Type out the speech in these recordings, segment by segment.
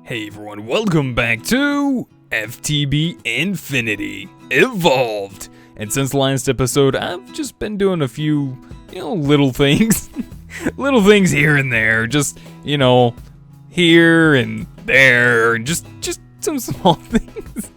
Hey everyone, welcome back to FTB Infinity Evolved. And since the last episode, I've just been doing a few, little things. Little things here and there, just, here and there, and just some small things.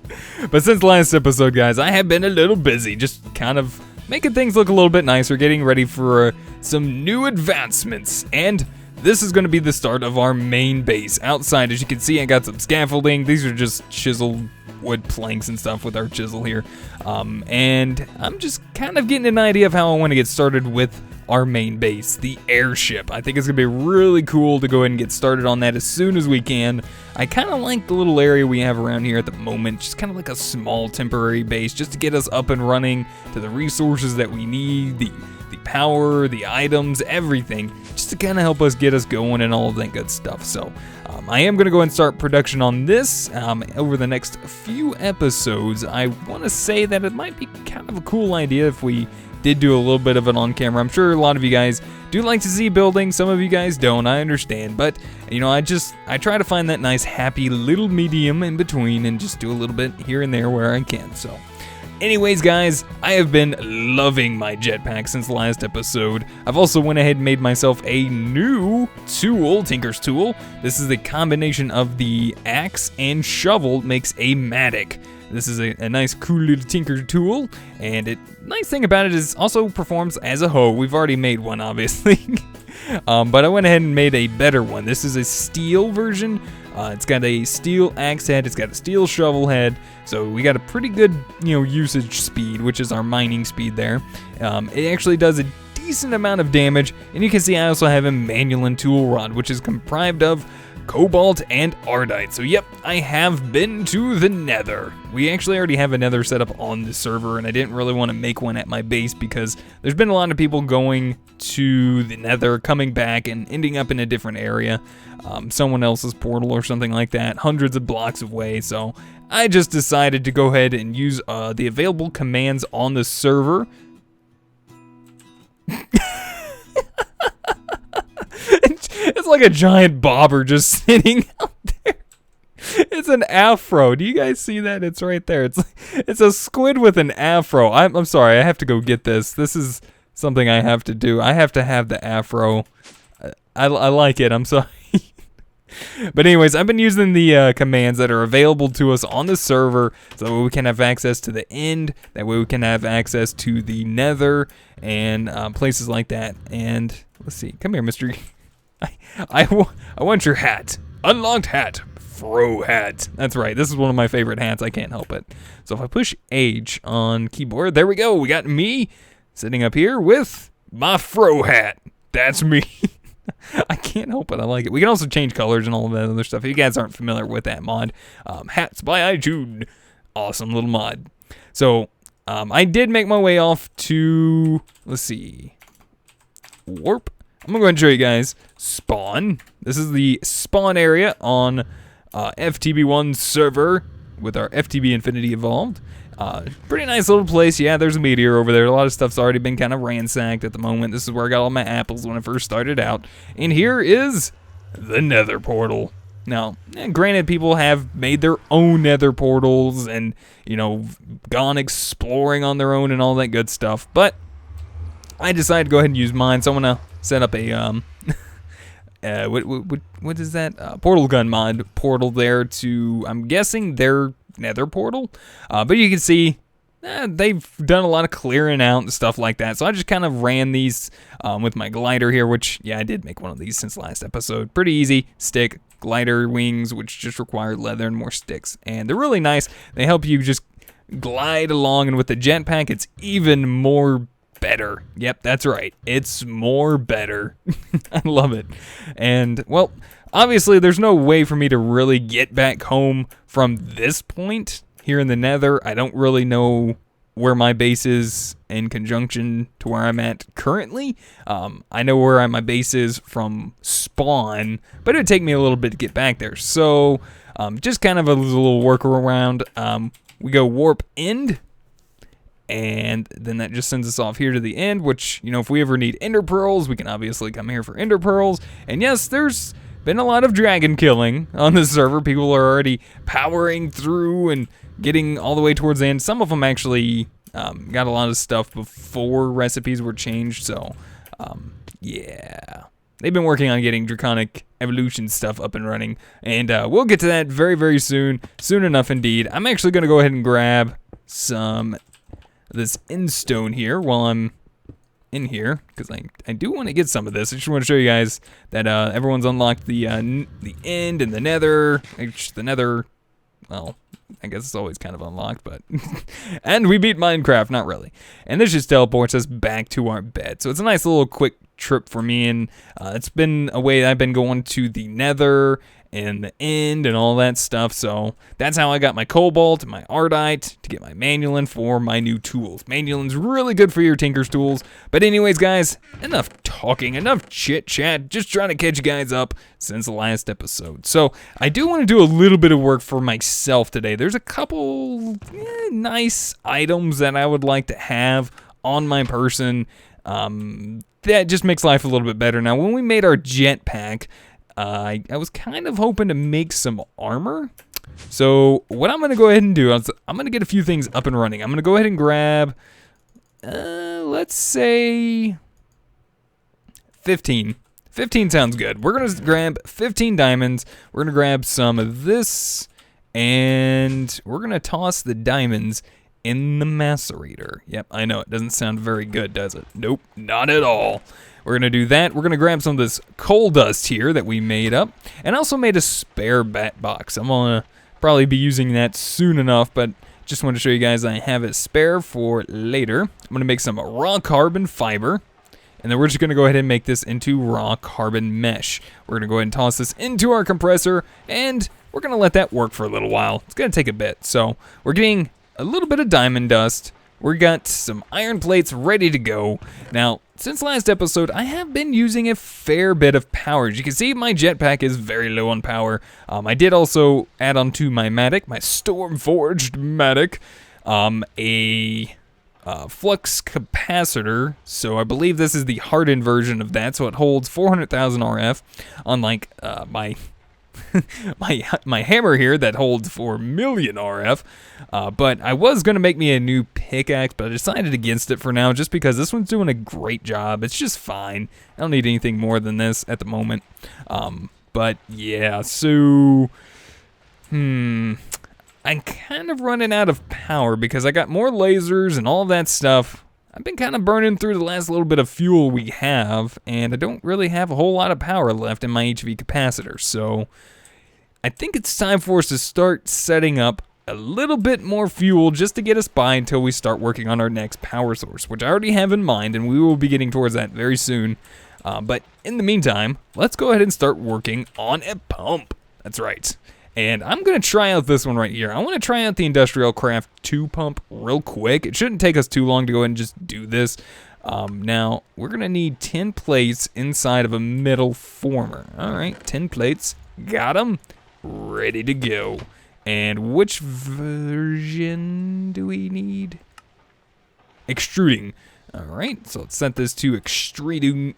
But since the last episode, guys, I have been a little busy, just kind of making things look a little bit nicer, getting ready for some new advancements, and this is going to be the start of our main base. Outside, as you can see, I got some scaffolding. These are just chiseled wood planks and stuff with our chisel here. And I'm just kind of getting an idea of how I want to get started with our main base, the airship. I think it's going to be really cool to go ahead and get started on that as soon as we can. I kind of like the little area we have around here at the moment, just kind of like a small temporary base, just to get us up and running to the resources that we need, the power, the items, everything, just to kind of help us get us going and all of that good stuff. So I am going to go and start production on this over the next few episodes. I want to say that it might be kind of a cool idea if we did do a little bit of it on camera. I'm sure a lot of you guys do like to see building, some of you guys don't, I understand, but I try to find that nice happy little medium in between and just do a little bit here and there where I can. So anyways, guys, I have been loving my jetpack since the last episode. I've also went ahead and made myself a new tool, Tinker's Tool. This is a combination of the axe and shovel, makes a mattock. This is a nice, cool little Tinker tool, and nice thing about it is also performs as a hoe. We've already made one, obviously, but I went ahead and made a better one. This is a steel version. It's got a steel axe head, it's got a steel shovel head, so we got a pretty good, usage speed, which is our mining speed there. It actually does a decent amount of damage, and you can see I also have a manual tool rod, which is comprised of cobalt and ardite. So yep, I have been to the nether. We actually already have a nether set up on the server, and I didn't really want to make one at my base because there's been a lot of people going to the nether, coming back and ending up in a different area, someone else's portal or something like that, hundreds of blocks away. So I just decided to go ahead and use the available commands on the server. It's like a giant bobber just sitting out there. It's an afro. Do you guys see that? It's right there. It's a squid with an afro. I'm sorry. I have to go get this. This is something I have to do. I have to have the afro. I like it. I'm sorry. But anyways, I've been using the commands that are available to us on the server, so that we can have access to the end. That way we can have access to the nether and places like that. And let's see. Come here, Mr. I want your hat. Unlocked hat. Fro hat. That's right. This is one of my favorite hats. I can't help it. So if I push H on keyboard, there we go. We got me sitting up here with my fro hat. That's me. I can't help it. I like it. We can also change colors and all of that other stuff. If you guys aren't familiar with that mod, Hats by iJude. Awesome little mod. So I did make my way off to, let's see, warp. I'm going to go ahead and show you guys spawn. This is the spawn area on FTB1 server with our FTB Infinity Evolved. Pretty nice little place. Yeah, there's a meteor over there. A lot of stuff's already been kind of ransacked at the moment. This is where I got all my apples when I first started out. And here is the nether portal. Now, granted, people have made their own nether portals and, gone exploring on their own and all that good stuff. But I decided to go ahead and use mine. So I'm going to set up a, what is that? Portal gun mod portal there to, I'm guessing, their nether portal. But you can see they've done a lot of clearing out and stuff like that. So I just kind of ran these with my glider here, which, yeah, I did make one of these since last episode. Pretty easy. Stick, glider wings, which just require leather and more sticks. And they're really nice. They help you just glide along, and with the jetpack, it's even more better. Yep, that's right. It's more better. I love it. And, well, obviously there's no way for me to really get back home from this point here in the nether. I don't really know where my base is in conjunction to where I'm at currently. I know where my base is from spawn, but it would take me a little bit to get back there. So just kind of a little workaround. We go warp end. And then that just sends us off here to the end, which, if we ever need ender pearls, we can obviously come here for ender pearls. And yes, there's been a lot of dragon killing on the server. People are already powering through and getting all the way towards the end. Some of them actually got a lot of stuff before recipes were changed, so yeah. They've been working on getting Draconic Evolution stuff up and running, and we'll get to that very, very soon. Soon enough, indeed. I'm actually going to go ahead and grab some of this endstone here while I'm in here, because I do want to get some of this. I just want to show you guys that everyone's unlocked the end and the nether. The nether, well, I guess it's always kind of unlocked, but... and we beat Minecraft, not really. And this just teleports us back to our bed. So it's a nice little quick trip for me, and it's been a way I've been going to the nether and the end and all that stuff. So that's how I got my cobalt and my ardite to get my manulin for my new tools. Manulin's really good for your tinker's tools. But anyways, guys, enough talking, enough chit chat, just trying to catch you guys up since the last episode. So I do want to do a little bit of work for myself today. There's a couple nice items that I would like to have on my person. That just makes life a little bit better. Now, when we made our jetpack, I was kind of hoping to make some armor. So what I'm going to go ahead and do is I'm going to get a few things up and running. I'm going to go ahead and grab, let's say 15. 15 sounds good. We're going to grab 15 diamonds. We're going to grab some of this, and we're going to toss the diamonds in the macerator. Yep, I know, it doesn't sound very good, does it? Nope, not at all. We're going to do that. We're going to grab some of this coal dust here that we made up. And I also made a spare bat box. I'm going to probably be using that soon enough, but just want to show you guys I have it spare for later. I'm going to make some raw carbon fiber. And then we're just going to go ahead and make this into raw carbon mesh. We're going to go ahead and toss this into our compressor, and we're going to let that work for a little while. It's going to take a bit. So we're getting a little bit of diamond dust. We got some iron plates ready to go. Now, since last episode, I have been using a fair bit of power. As you can see, my jetpack is very low on power. I did also add onto my Matic, my storm-forged Matic, a flux capacitor. So I believe this is the hardened version of that. So it holds 400,000 RF, unlike my my hammer here that holds 4 million RF. But I was going to make me a new pickaxe, but I decided against it for now just because this one's doing a great job. It's just fine. I don't need anything more than this at the moment. But yeah, so... I'm kind of running out of power because I got more lasers and all of that stuff. I've been kind of burning through the last little bit of fuel we have, and I don't really have a whole lot of power left in my HV capacitor, so I think it's time for us to start setting up a little bit more fuel just to get us by until we start working on our next power source, which I already have in mind, and we will be getting towards that very soon. But in the meantime, let's go ahead and start working on a pump. That's right. And I'm going to try out this one right here. I want to try out the Industrial Craft 2 pump real quick. It shouldn't take us too long to go ahead and just do this. Now, we're going to need 10 plates inside of a metal former. All right, 10 plates. Got them. Ready to go. And which version do we need? Extruding. All right, so let's set this to extruding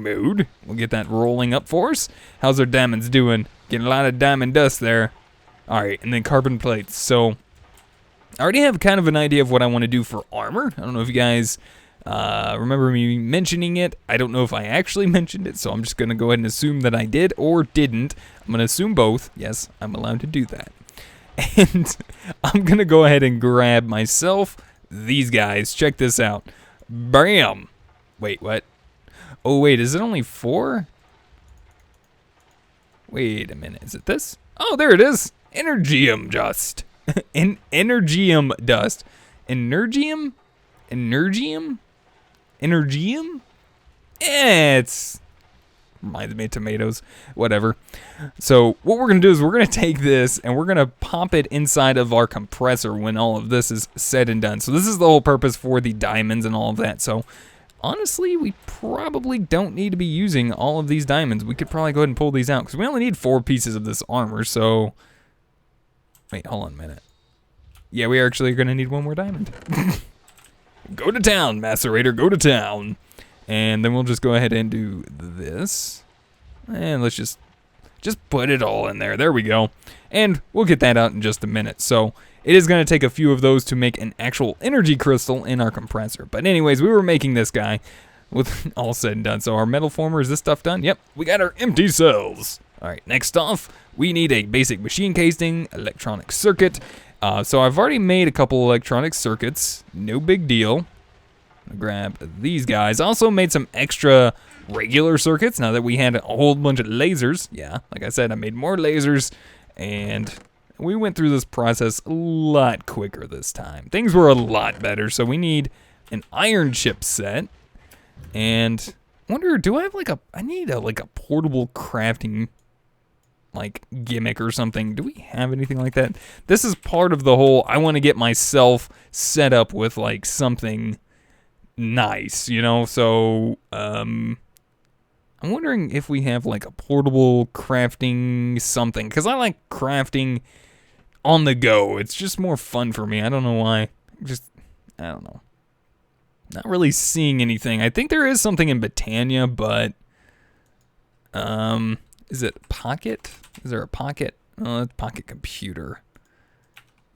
mode. We'll get that rolling up for us. How's our diamonds doing? Getting a lot of diamond dust there. All right, and then carbon plates. So I already have kind of an idea of what I want to do for armor. I don't know if you guys remember me mentioning it. I don't know if I actually mentioned it, so I'm just going to go ahead and assume that I did or didn't. I'm going to assume both. Yes, I'm allowed to do that. And I'm going to go ahead and grab myself these guys. Check this out. Bam! Wait, what? Oh, wait, is it only 4? Wait a minute, is it this? Oh, there it is. Energium dust. Energium dust. Energium? Energium? Energium? It's... reminds me of tomatoes. Whatever. So what we're going to do is we're going to take this and we're going to pop it inside of our compressor when all of this is said and done. So this is the whole purpose for the diamonds and all of that. So honestly, we probably don't need to be using all of these diamonds. We could probably go ahead and pull these out because we only need 4 pieces of this armor. So wait, hold on a minute. Yeah, we are actually going to need 1 more diamond. Go to town, macerator, go to town. And then we'll just go ahead and do this. And let's just put it all in there. There we go. And we'll get that out in just a minute. So it is going to take a few of those to make an actual energy crystal in our compressor. But anyways, we were making this guy with all said and done. So our metal former, is this stuff done? Yep, we got our empty cells. All right, next off, we need a basic machine casing, electronic circuit. So I've already made a couple electronic circuits. No big deal. Grab these guys. Also made some extra regular circuits now that we had a whole bunch of lasers. Yeah, like I said, I made more lasers, and we went through this process a lot quicker this time. Things were a lot better, so we need an iron chip set. And I wonder, do I have I need a portable crafting gimmick or something. Do we have anything like that? This is part of the whole, I want to get myself set up with something nice, so I'm wondering if we have a portable crafting something, because I like crafting on the go. It's just more fun for me. I don't know why. I don't know. Not really seeing anything. I think there is something in Britannia, but is it Pocket? Is there a Pocket? Oh, it's Pocket Computer.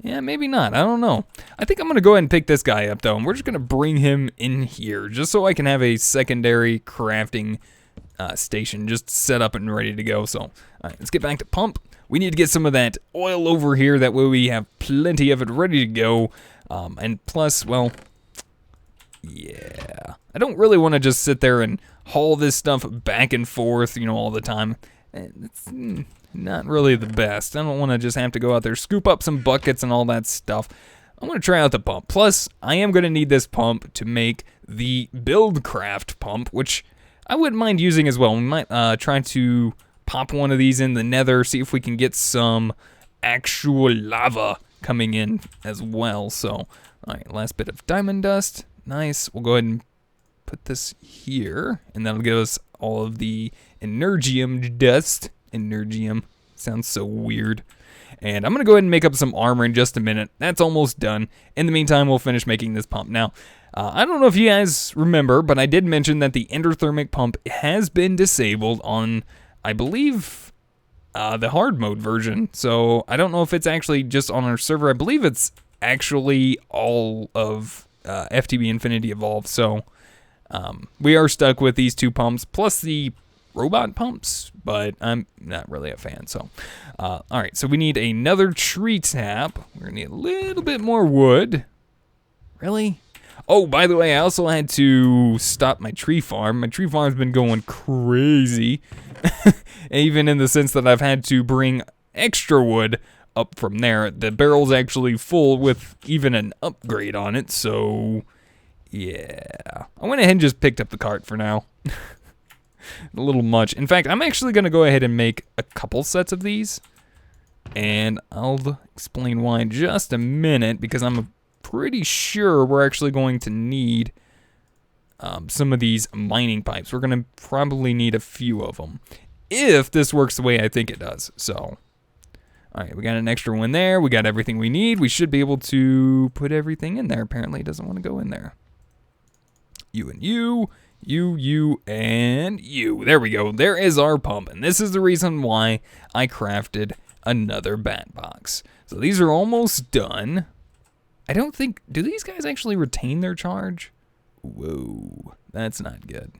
Yeah, maybe not. I don't know. I think I'm going to go ahead and pick this guy up, though, and we're just going to bring him in here just so I can have a secondary crafting station just set up and ready to go. So, all right, let's get back to pump. We need to get some of that oil over here. That way we have plenty of it ready to go. And plus, well, yeah. I don't really want to just sit there and haul this stuff back and forth, all the time. It's not really the best. I don't want to just have to go out there, scoop up some buckets and all that stuff. I'm going to try out the pump. Plus, I am going to need this pump to make the Buildcraft pump, which I wouldn't mind using as well. We might try to pop one of these in the nether, see if we can get some actual lava coming in as well. So, all right, last bit of diamond dust. Nice. We'll go ahead and put this here, and that'll give us all of the energium dust. Energium sounds so weird. And I'm going to go ahead and make up some armor in just a minute. That's almost done. In the meantime, we'll finish making this pump. Now, I don't know if you guys remember, but I did mention that the endothermic pump has been disabled on, I believe, the hard mode version. So I don't know if it's actually just on our server. I believe it's actually all of FTB Infinity Evolved. So we are stuck with these two pumps plus the robot pumps, but I'm not really a fan. So all right, so we need another tree tap. We're gonna need a little bit more wood. Really? Oh, by the way, I also had to stop my tree farm. My tree farm's been going crazy. Even in the sense that I've had to bring extra wood up from there. The barrel's actually full with even an upgrade on it, so yeah. I went ahead and just picked up the cart for now. A little much. In fact, I'm actually going to go ahead and make a couple sets of these, and I'll explain why in just a minute, because I'm pretty sure we're actually going to need some of these mining pipes. We're going to probably need a few of them, if this works the way I think it does. So, all right, we got an extra one there. We got everything we need. We should be able to put everything in there. Apparently, it doesn't want to go in there. You and you. You, and you. There we go. There is our pump. And this is the reason why I crafted another bat box. So these are almost done. I don't think... Do these guys actually retain their charge? Whoa. That's not good.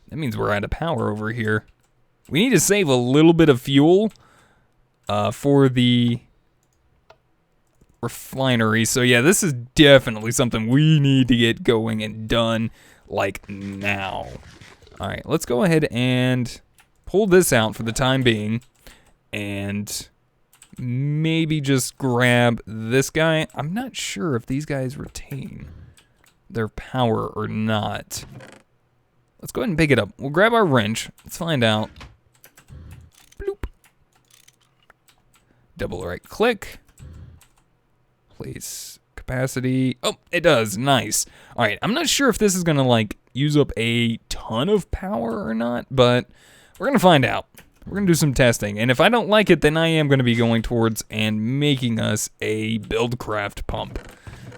That means we're out of power over here. We need to save a little bit of fuel for the refinery. So yeah, this is definitely something we need to get going and done like now. All right, let's go ahead and pull this out for the time being and maybe just grab this guy. I'm not sure if these guys retain their power or not. Let's go ahead and pick it up. We'll grab our wrench. Let's find out. Bloop. Double right click. Place capacity. Oh, it does. Nice. All right, I'm not sure if this is gonna like use up a ton of power or not, but we're gonna find out. We're gonna do some testing, and if I don't like it, then I am gonna be going towards and making us a Buildcraft pump.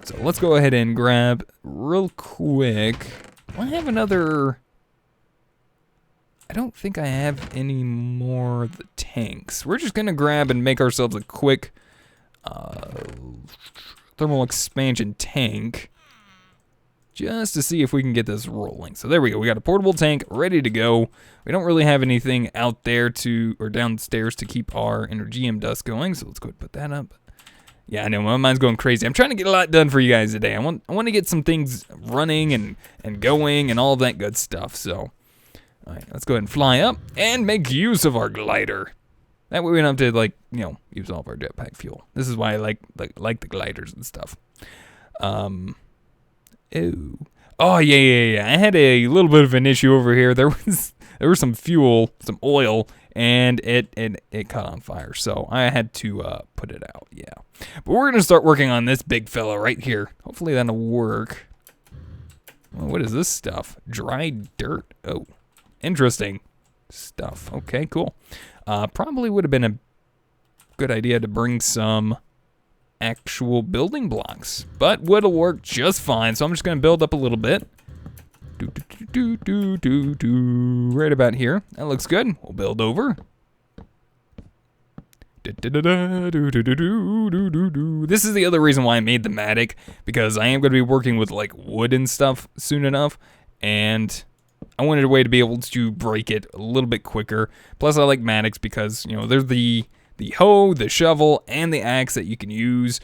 So let's go ahead and grab real quick. Do I have another I don't think I have any more of the tanks. We're just going to grab and make ourselves a quick thermal expansion tank just to see if we can get this rolling. So there we go. We got a portable tank ready to go. We don't really have anything out there or downstairs to keep our Energium dust going. So let's go ahead and put that up. Yeah, I know, my mind's going crazy. I'm trying to get a lot done for you guys today. I want to get some things running and going and all that good stuff. So, all right, let's go ahead and fly up and make use of our glider. That way we don't have to, use all of our jetpack fuel. This is why I like the gliders and stuff. Oh, yeah. I had a little bit of an issue over here. There was some fuel, some oil, and it caught on fire. So I had to put it out. Yeah, but we're gonna start working on this big fella right here. Hopefully that'll work. Well, what is this stuff? Dry dirt. Oh, interesting stuff. Okay, cool. Probably would have been a good idea to bring some actual building blocks, but would have worked just fine. So I'm just gonna build up a little bit. Right about here. That looks good. We'll build over. This is the other reason why I made the Matic, because I am going to be working with wood and stuff soon enough, and I wanted a way to be able to break it a little bit quicker. Plus I like Matics because, there's the hoe, the shovel, and the axe that you can use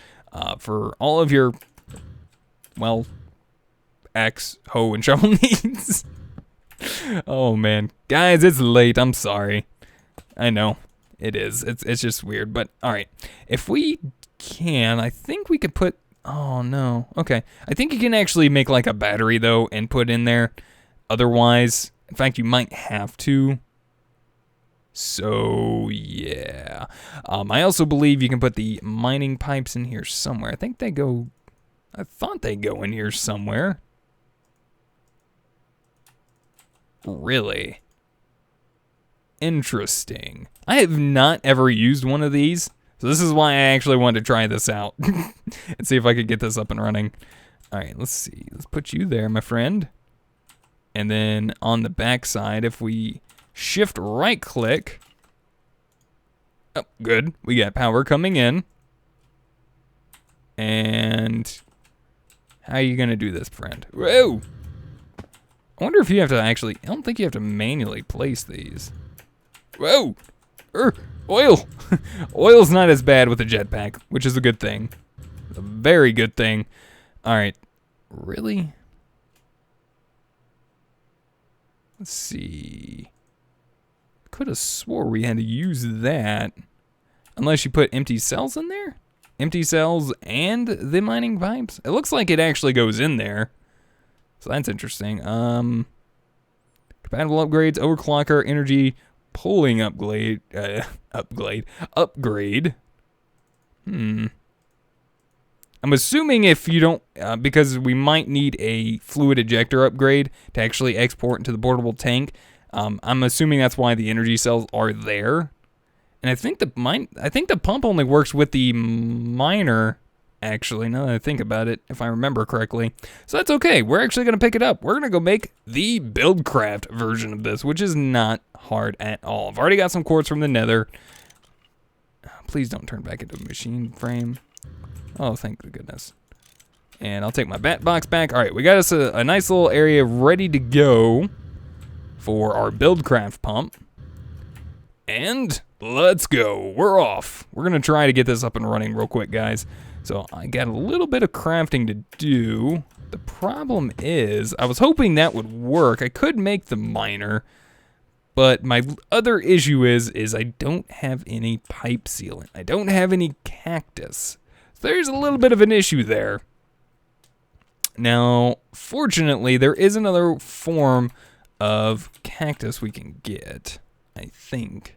for all of your, axe, hoe, and shovel needs. Oh man, guys, it's late. I'm sorry. I know it is. It's just weird. But all right, if we can, I think we could put. Oh no. Okay, I think you can actually make a battery though and put in there. Otherwise, in fact, you might have to. So yeah. I also believe you can put the mining pipes in here somewhere. I thought they go in here somewhere. Really? Interesting. I have not ever used one of these, so this is why I actually wanted to try this out and see if I could get this up and running. All right, let's see. Let's put you there, my friend. And then on the back side, if we shift right click. Oh, good. We got power coming in. And how are you going to do this, friend? Whoa! I wonder if you have to actually. I don't think you have to manually place these. Whoa! Oil! Oil's not as bad with a jetpack, which is a good thing. A very good thing. Alright. Really? Let's see. Could have swore we had to use that. Unless you put empty cells in there? Empty cells and the mining pipes? It looks like it actually goes in there. So that's interesting. Compatible upgrades, overclocker, energy, pulling upgrade. I'm assuming if you don't, because we might need a fluid ejector upgrade to actually export into the portable tank. I'm assuming that's why the energy cells are there. And I think the pump only works with the miner. Actually, now that I think about it, if I remember correctly. So that's okay. We're actually going to pick it up. We're going to go make the Buildcraft version of this, which is not hard at all. I've already got some quartz from the nether. Please don't turn back into a machine frame. Oh, thank goodness. And I'll take my bat box back. All right, we got us a nice little area ready to go for our Buildcraft pump. And let's go. We're off. We're going to try to get this up and running real quick, guys. So I got a little bit of crafting to do. The problem is, I was hoping that would work. I could make the miner, but my other issue is I don't have any pipe sealant. I don't have any cactus. So there's a little bit of an issue there. Now, fortunately, there is another form of cactus we can get, I think.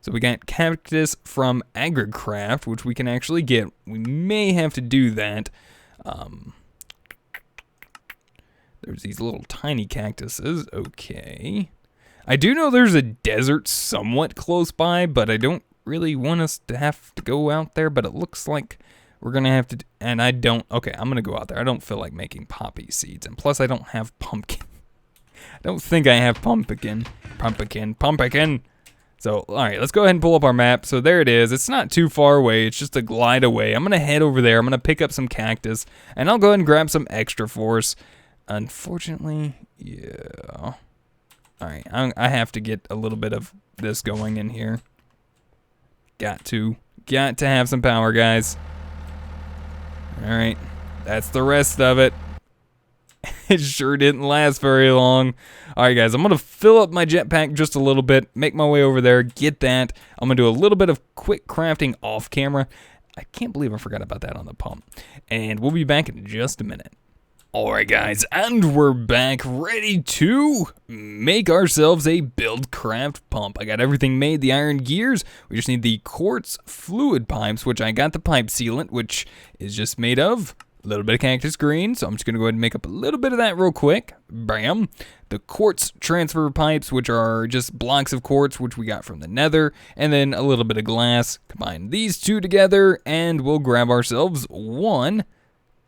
So we got cactus from AgriCraft, which we can actually get. We may have to do that. There's these little tiny cactuses. Okay. I do know there's a desert somewhat close by, but I don't really want us to have to go out there. But it looks like we're going to have to. And I don't. Okay, I'm going to go out there. I don't feel like making poppy seeds. And plus, I don't have pumpkin. don't think I have pumpkin. So, all right, let's go ahead and pull up our map. So there it is. It's not too far away. It's just a glide away. I'm going to head over there. I'm going to pick up some cactus, and I'll go ahead and grab some extra force. Unfortunately, yeah. All right, I have to get a little bit of this going in here. Got to have some power, guys. All right, that's the rest of it. It sure didn't last very long. All right, guys, I'm going to fill up my jetpack just a little bit, make my way over there, get that. I'm going to do a little bit of quick crafting off camera. I can't believe I forgot about that on the pump. And we'll be back in just a minute. All right, guys, and we're back ready to make ourselves a build craft pump. I got everything made, the iron gears. We just need the quartz fluid pipes, which I got the pipe sealant, which is just made of a little bit of cactus green, so I'm just going to go ahead and make up a little bit of that real quick. Bam. The quartz transfer pipes, which are just blocks of quartz, which we got from the nether, and then a little bit of glass. Combine these two together, and we'll grab ourselves one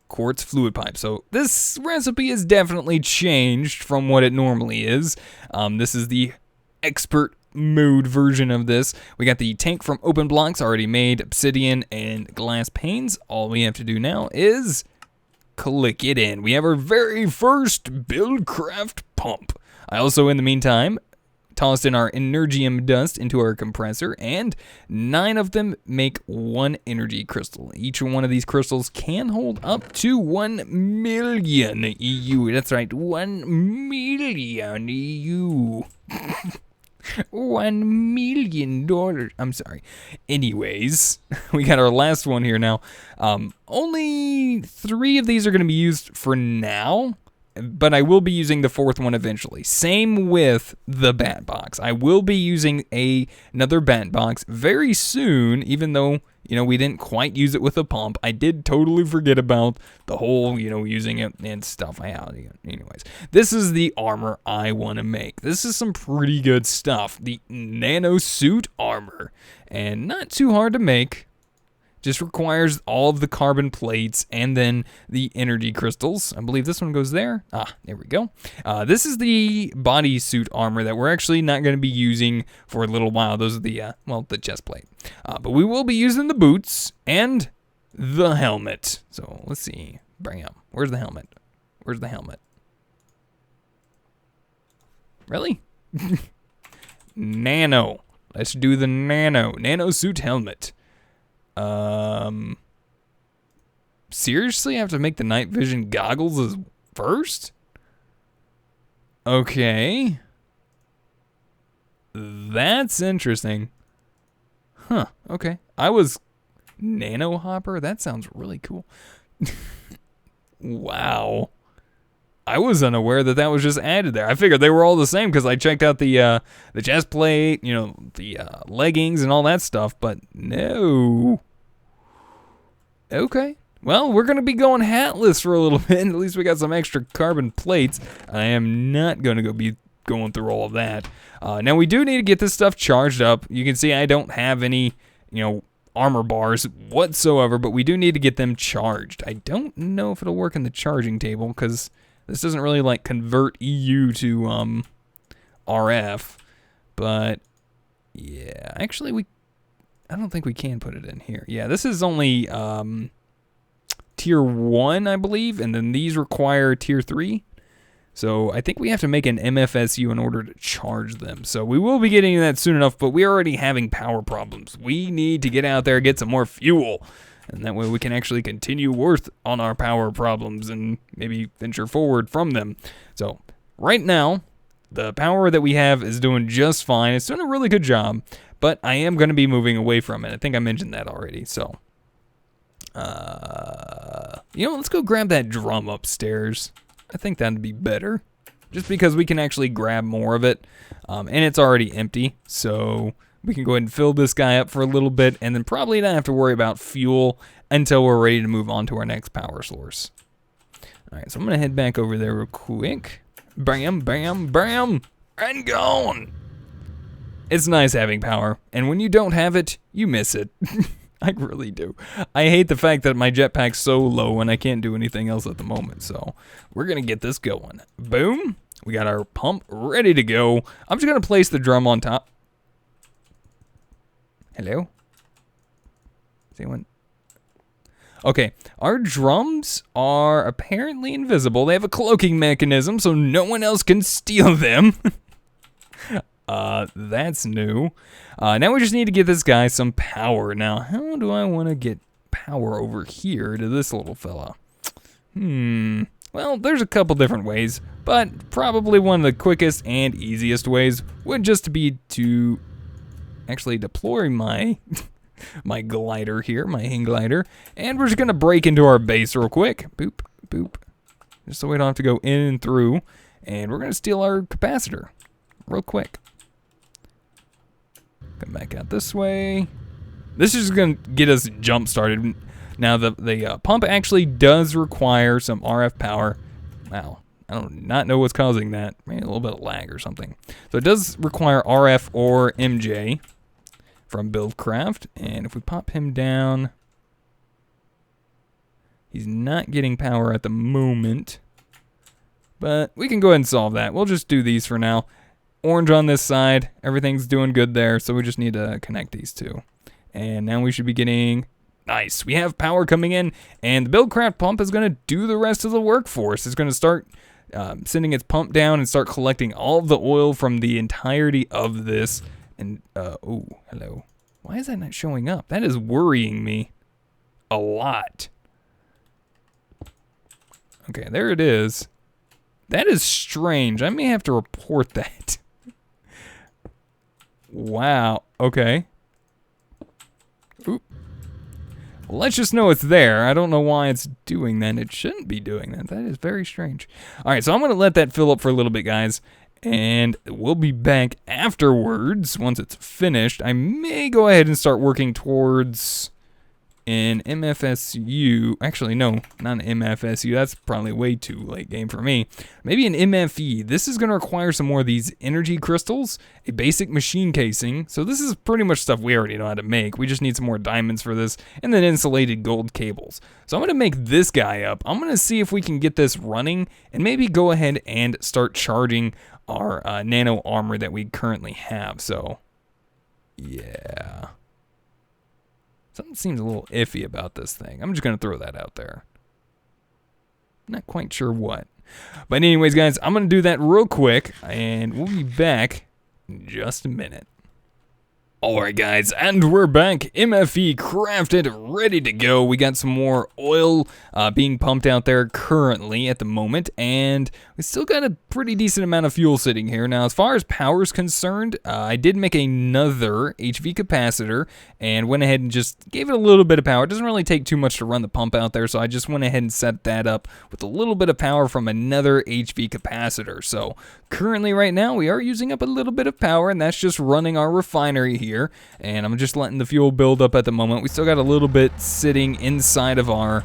quartz fluid pipe. So this recipe has definitely changed from what it normally is. This is the expert mode version of this. We got the tank from open blocks already made, obsidian and glass panes. All we have to do now is click it in. We have our very first build craft pump. I also, in the meantime, tossed in our energium dust into our compressor, and 9 of them make 1 energy crystal. Each one of these crystals can hold up to 1 million EU. That's right, 1 million EU. $1 million. I'm sorry. Anyways, we got our last one here now. Only 3 of these are going to be used for now, but I will be using the 4th one eventually. Same with the bat box. I will be using another bat box very soon, even though, you know, we didn't quite use it with a pump. I did totally forget about the whole, you know, using it and stuff. Anyways, this is the armor I want to make. This is some pretty good stuff. The nano suit armor. And not too hard to make. Just requires all of the carbon plates and then the energy crystals. I believe this one goes there. There we go. This is the bodysuit armor that we're actually not going to be using for a little while. Those are the, the chest plate. But we will be using the boots and the helmet. So let's see. Bring up. Where's the helmet? Where's the helmet? Really? Nano. Let's do the nano suit helmet. Seriously, I have to make the night vision goggles as first? Okay. That's interesting. Huh, okay. I was nano hopper? That sounds really cool. Wow. I was unaware that was just added there. I figured they were all the same because I checked out the chest plate, you know, the leggings and all that stuff, but no. Okay. Well, we're going to be going hatless for a little bit. At least we got some extra carbon plates. I am not going to be going through all of that. Now, we do need to get this stuff charged up. You can see I don't have any, you know, armor bars whatsoever, but we do need to get them charged. I don't know if it'll work in the charging table because this doesn't really like convert EU to RF, but yeah, actually I don't think we can put it in here. Yeah, this is only tier 1, I believe, and then these require tier 3. So I think we have to make an MFSU in order to charge them. So we will be getting that soon enough, but we're already having power problems. We need to get out there and get some more fuel. And that way we can actually continue work on our power problems and maybe venture forward from them. So right now, the power that we have is doing just fine. It's doing a really good job, but I am going to be moving away from it. I think I mentioned that already. So, you know, let's go grab that drum upstairs. I think that'd be better. Just because we can actually grab more of it. And it's already empty, so we can go ahead and fill this guy up for a little bit and then probably not have to worry about fuel until we're ready to move on to our next power source. All right, so I'm going to head back over there real quick. Bam, bam, bam, and gone. It's nice having power, and when you don't have it, you miss it. I really do. I hate the fact that my jetpack's so low and I can't do anything else at the moment. So we're going to get this going. Boom. We got our pump ready to go. I'm just going to place the drum on top. Hello? Is anyone? Okay, our drums are apparently invisible. They have a cloaking mechanism so no one else can steal them. That's new. Now we just need to get this guy some power. Now, how do I want to get power over here to this little fella? Well, there's a couple different ways, but probably one of the quickest and easiest ways would just be to actually deploy my my glider here, my hang glider, and we're just gonna break into our base real quick. Boop, boop. Just so we don't have to go in and through, and we're gonna steal our capacitor real quick. Come back out this way. This is gonna get us jump started. Now the pump actually does require some RF power. Wow, I do not know what's causing that. Maybe a little bit of lag or something. So it does require RF or MJ from Buildcraft. And if we pop him down, he's not getting power at the moment. But we can go ahead and solve that. We'll just do these for now. Orange on this side. Everything's doing good there. So we just need to connect these two. And now we should be getting... Nice, we have power coming in, and the Buildcraft pump is going to do the rest of the work for us. It's going to start sending its pump down and start collecting all of the oil from the entirety of this. And, oh, hello. Why is that not showing up? That is worrying me a lot. Okay, there it is. That is strange. I may have to report that. Wow, okay. Oop. Well, let's just know it's there. I don't know why it's doing that. It shouldn't be doing that. That is very strange. All right, so I'm going to let that fill up for a little bit, guys. And we'll be back afterwards once it's finished. I may go ahead and start working towards an MFSU. Actually, no, not an MFSU. That's probably way too late game for me. Maybe an MFE. This is going to require some more of these energy crystals, a basic machine casing. So this is pretty much stuff we already know how to make. We just need some more diamonds for this, and then insulated gold cables. So I'm going to make this guy up. I'm going to see if we can get this running, and maybe go ahead and start charging our nano armor that we currently have. So, yeah. Something seems a little iffy about this thing. I'm just going to throw that out there. Not quite sure what. But anyways, guys, I'm going to do that real quick, and we'll be back in just a minute. Alright guys, and we're back. MFE crafted, ready to go. We got some more oil being pumped out there currently at the moment, and we still got a pretty decent amount of fuel sitting here. Now, as far as power is concerned, I did make another HV capacitor and went ahead and just gave it a little bit of power. It doesn't really take too much to run the pump out there, so I just went ahead and set that up with a little bit of power from another HV capacitor. So currently right now, we are using up a little bit of power, and that's just running our refinery here. And I'm just letting the fuel build up at the moment. We still got a little bit sitting inside of our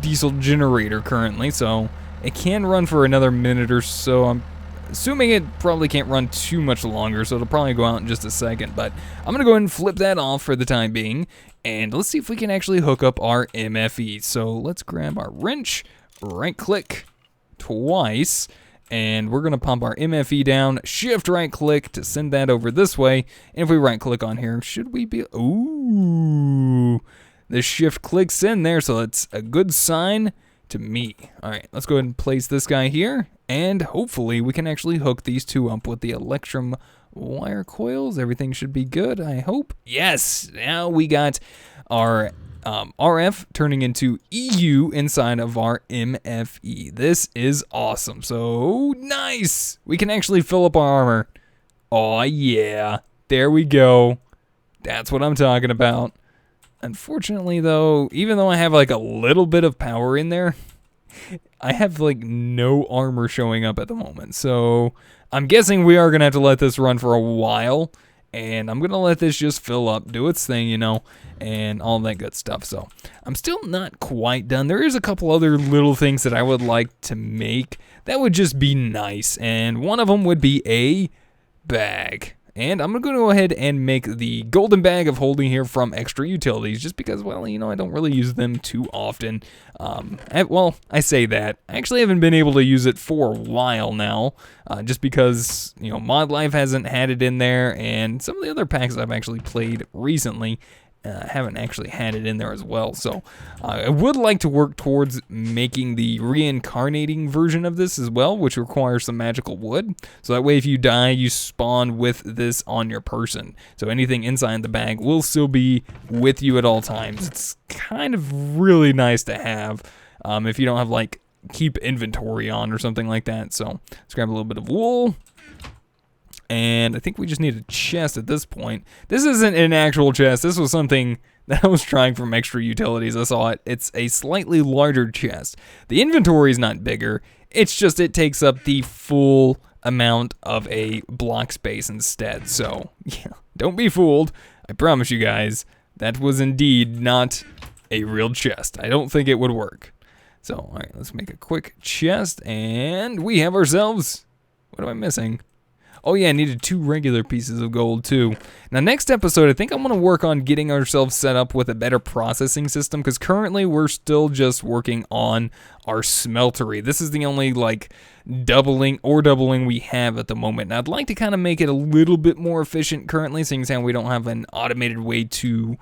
diesel generator currently, so it can run for another minute or so. I'm assuming it probably can't run too much longer, so it'll probably go out in just a second. But I'm going to go ahead and flip that off for the time being, and let's see if we can actually hook up our MFE. So let's grab our wrench, right-click twice, and we're going to pump our MFE down, shift right click to send that over this way. And if we right click on here, should we be, ooh, the shift clicks in there, so that's a good sign to me. All right, let's go ahead and place this guy here, and hopefully we can actually hook these two up with the Electrum wire coils. Everything should be good, I hope. Yes, now we got our RF turning into EU inside of our MFE. This is awesome. So nice. We can actually fill up our armor. Oh yeah, there we go. That's what I'm talking about. Unfortunately though, even though I have like a little bit of power in there, I have like no armor showing up at the moment. So I'm guessing we are gonna have to let this run for a while. And I'm going to let this just fill up, do its thing, you know, and all that good stuff. So I'm still not quite done. There is a couple other little things that I would like to make that would just be nice. And one of them would be a bag. And I'm going to go ahead and make the golden bag of holding here from extra utilities, just because, well, I don't really use them too often. Well, I say that. I actually haven't been able to use it for a while now, just because, Mod Life hasn't had it in there, and some of the other packs I've actually played recently haven't actually had it in there as well. So I would like to work towards making the reincarnating version of this as well, which requires some magical wood. So that way if you die, you spawn with this on your person. So anything inside the bag will still be with you at all times. It's kind of really nice to have if you don't have like keep inventory on or something like that. So let's grab a little bit of wool. And I think we just need a chest at this point. This isn't an actual chest. This was something that I was trying from extra utilities. I saw it. It's a slightly larger chest. The inventory is not bigger. It's just it takes up the full amount of a block space instead. So, yeah, don't be fooled. I promise you guys, that was indeed not a real chest. I don't think it would work. So, all right, let's make a quick chest. And we have ourselves... What am I missing? Oh yeah, I needed 2 regular pieces of gold too. Now next episode, I think I'm going to work on getting ourselves set up with a better processing system, because currently we're still just working on our smeltery. This is the only like doubling we have at the moment. And I'd like to kind of make it a little bit more efficient currently, seeing as how we don't have an automated way to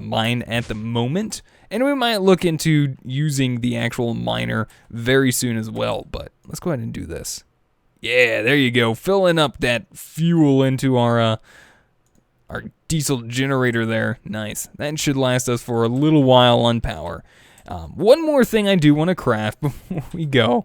mine at the moment. And we might look into using the actual miner very soon as well, but let's go ahead and do this. Yeah, there you go. Filling up that fuel into our diesel generator there. Nice. That should last us for a little while on power. One more thing I do want to craft before we go.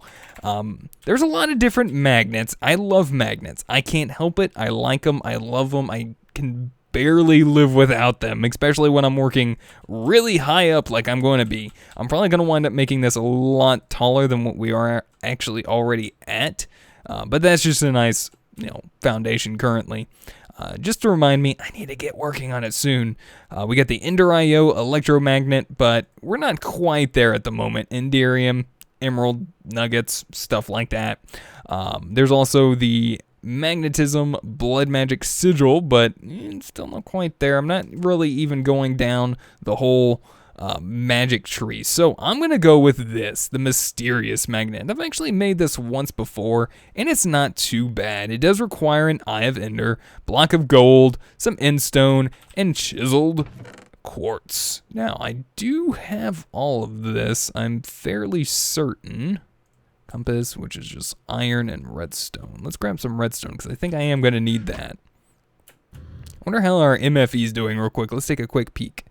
There's a lot of different magnets. I love magnets. I can't help it. I like them. I love them. I can barely live without them, especially when I'm working really high up like I'm going to be. I'm probably going to wind up making this a lot taller than what we are actually already at. But that's just a nice, foundation currently. Just to remind me, I need to get working on it soon. We got the Ender IO electromagnet, but we're not quite there at the moment. Enderium, emerald, nuggets, stuff like that. There's also the magnetism blood magic sigil, but still not quite there. I'm not really even going down the whole magic tree. So I'm going to go with this, the mysterious magnet. I've actually made this once before, and it's not too bad. It does require an Eye of Ender, block of gold, some endstone, and chiseled quartz. Now, I do have all of this, I'm fairly certain. Compass, which is just iron and redstone. Let's grab some redstone, because I think I am going to need that. I wonder how our MFE is doing real quick. Let's take a quick peek.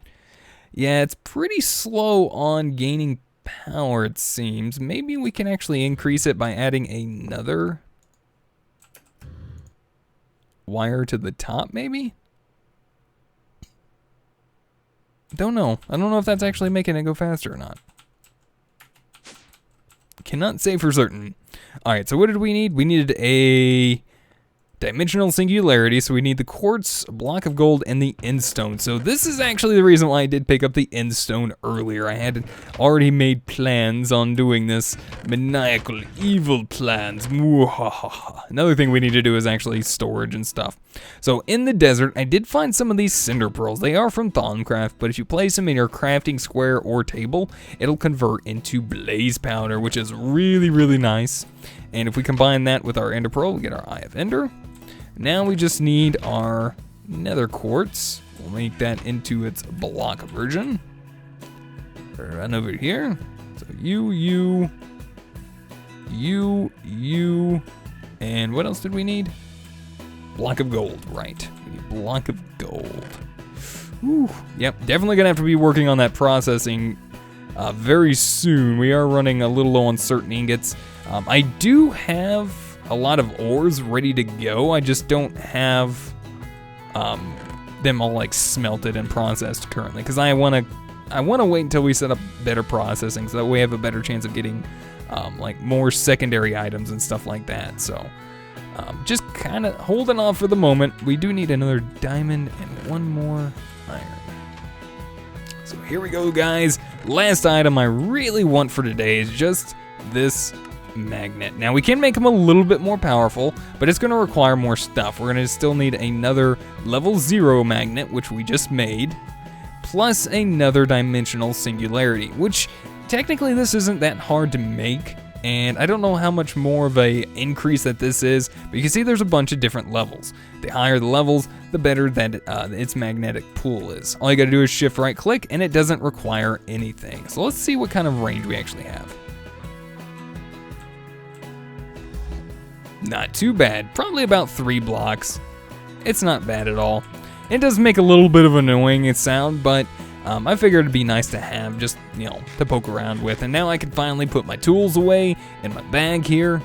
Yeah, it's pretty slow on gaining power, it seems. Maybe we can actually increase it by adding another wire to the top, maybe? Don't know. I don't know if that's actually making it go faster or not. Cannot say for certain. Alright, so what did we need? We needed a dimensional singularity, so we need the quartz, a block of gold, and the endstone. So this is actually the reason why I did pick up the endstone earlier. I had already made plans on doing this. Maniacal, evil plans. Another thing we need to do is actually storage and stuff. So in the desert, I did find some of these cinder pearls. They are from Thaumcraft, but if you place them in your crafting square or table, it'll convert into blaze powder, which is really, really nice. And if we combine that with our ender pearl, we get our Eye of Ender. Now we just need our nether quartz. We'll make that into its block version. Run over here. So you, and what else did we need? Block of gold, right. We need block of gold. Whew. Yep, definitely gonna have to be working on that processing very soon. We are running a little low on certain ingots. I do have a lot of ores ready to go. I just don't have them all like smelted and processed currently, because I want to wait until we set up better processing, so that way we have a better chance of getting like more secondary items and stuff like that. So just kind of holding off for the moment. We do need another diamond and one more iron. So here we go, guys. Last item I really want for today is just this magnet. Now we can make them a little bit more powerful, but it's going to require more stuff. We're going to still need another level 0 magnet, which we just made, plus another dimensional singularity, which technically this isn't that hard to make, and I don't know how much more of a increase that this is, but you can see there's a bunch of different levels. The higher the levels, the better that its magnetic pool is. All you gotta do is shift right click, and it doesn't require anything. So let's see what kind of range we actually have. Not too bad, probably about 3 blocks. It's not bad at all. It does make a little bit of an annoying sound, but I figured it'd be nice to have, just, to poke around with. And now I can finally put my tools away in my bag here.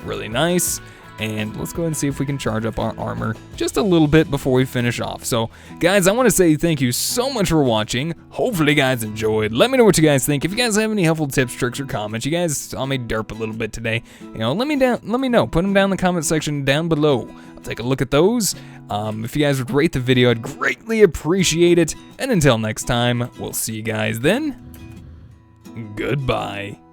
Really nice. And let's go ahead and see if we can charge up our armor just a little bit before we finish off. So, guys, I want to say thank you so much for watching. Hopefully you guys enjoyed. Let me know what you guys think. If you guys have any helpful tips, tricks, or comments, you guys saw me derp a little bit today, let me know. Put them down in the comment section down below. I'll take a look at those. If you guys would rate the video, I'd greatly appreciate it. And until next time, we'll see you guys then. Goodbye.